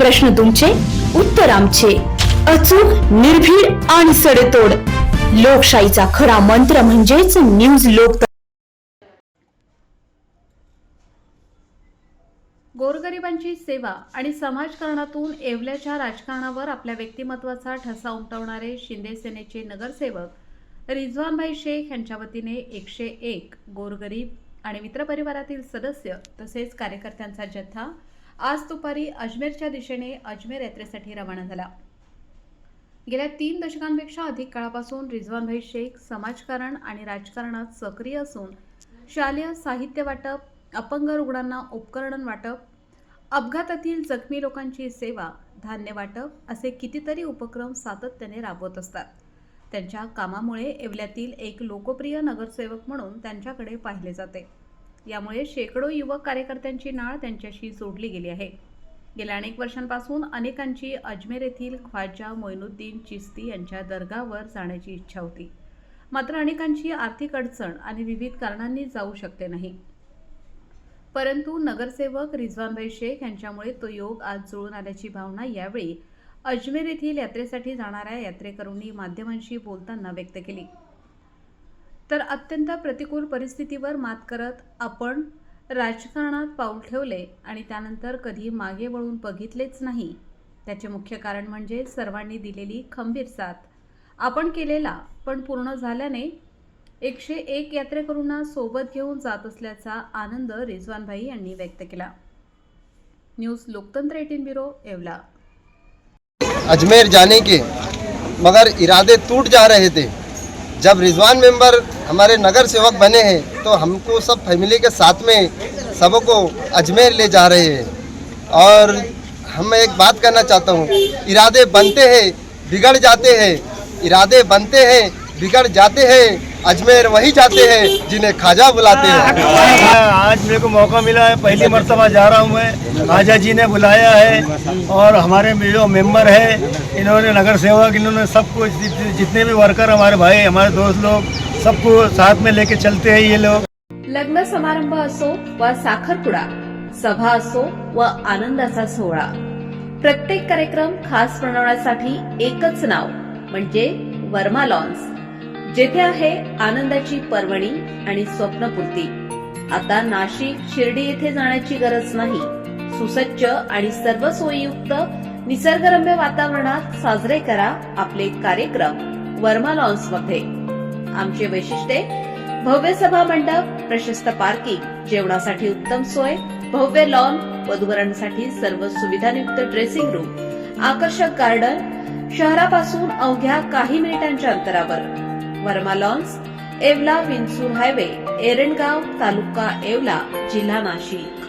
प्रश्न तुमचे, उत्तर आमचे. अचूक, निर्भीड आणि सडेतोड. लोकशाहीचा खरा मंत्र म्हणजेच न्यूज लोक. गोरगरिबांची सेवा आणि समाजकारणातून येवल्याच्या राजकारणावर आपल्या व्यक्तिमत्वाचा ठसा उमटवणारे शिंदे सेनेचे नगरसेवक रिजवानभाई शेख यांच्या वतीने 101 गोरगरीब आणि मित्रपरिवारातील सदस्य तसेच कार्यकर्त्यांचा जथ्था आज दुपारी अजमेरच्या दिशेने अजमेर यात्रेसाठी रवाना झाला. गेल्या 3 दशकांपेक्षा अधिक काळापासून रिजवानभाई शेख समाजकारण आणि राजकारणात सक्रिय असून शालेय साहित्य वाटप, अपंग रुग्णांना उपकरण वाटप, अपघातातील जखमी लोकांची सेवा, धान्य वाटप असे कितीतरी उपक्रम सातत्याने राबवत असतात. त्यांच्या कामामुळे येवल्यातील एक लोकप्रिय नगरसेवक म्हणून त्यांच्याकडे पाहिले जाते. यामुळे शेकडो युवक कार्यकर्त्यांची नाळ त्यांच्याशी जोडली गेली आहे. गेल्या अनेक वर्षांपासून अनेकांची अजमेर येथील ख्वाजा मोइनुद्दीन चिश्ती यांच्या दर्गावर जाण्याची इच्छा होती. मात्र अनेकांची आर्थिक अडचण आणि विविध कारणांनी जाऊ शकले नाही. परंतु नगरसेवक रिजवानभाई शेख यांच्यामुळे तो योग आज जुळून आल्याची भावना यावेळी अजमेर येथील यात्रेसाठी जाणाऱ्या यात्रेकरूंनी माध्यमांशी बोलताना व्यक्त केली. तर अत्यंत प्रतिकूल परिस्थितीवर मात करत आपण राजकारणात पाऊल ठेवले आणि त्यानंतर कधी मागे वळून बघितलेच नाही. त्याचे मुख्य कारण म्हणजे सर्वांनी दिलेली खंबीर साथ. आपण केलेला पण पूर्ण झाल्याने 101 यात्रेकरूंना सोबत घेऊन जात असल्याचा आनंद रिजवानभाई यांनी व्यक्त केला. न्यूज लोकतंत्र 18 ब्युरो, येवला. अजमेर जाने के मगर इरादे टूट जा रहे थे. जब रिजवान मेंबर हमारे नगर सेवक बने हैं तो हमको सब फैमिली के साथ में सबको अजमेर ले जा रहे हैं. और हम एक बात कहना चाहता हूँ, इरादे बनते हैं बिगड़ जाते हैं, इरादे बनते हैं बिगड़ जाते हैं, अजमेर वही जाते हैं जिन्हें खाजा बुलाते हैं. आज मेरे को मौका मिला है, पहली मर्तबा जा रहा हूँ मैं. खाजा जी ने बुलाया है और हमारे जो मेंबर है इन्होंने, नगर सेवक, इन्होंने सबको, जितने भी वर्कर हमारे भाई, हमारे दोस्त लोग, सबको साथ में लेके चलते हैं ये लोग. लग्न समारंभ असो व साखरपुडा, सभा असो व आनंदाचा सोहळा, प्रत्येक कार्यक्रम खास बनवण्यासाठी एकच नाव म्हणजे वर्मा लॉन्स, जेथे आहे आनंदाची पर्वणी आणि स्वप्नपूर्ती. आता नाशिक, शिर्डी येथे जाण्याची गरज नाही. सुसज्ज आणि सर्व सोयीयुक्त निसर्गरम्य वातावरणात साजरे करा आपले कार्यक्रम वर्मा लॉन्स मध्ये. आमचे वैशिष्ट्ये: भव्य सभा मंडप, प्रशस्त पार्किंग, जेवणासाठी उत्तम सोय, भव्य लॉन, वधूवरांसाठी सर्व सुविधायुक्त ड्रेसिंग रूम, आकर्षक गार्डन, शहरापासून अवघ्या काही मिनिटांच्या अंतरावर. वर्मा लॉन्स, येवला विंचूर हायवे, एरंडगाव, तालुका येवला, जिल्हा नाशिक.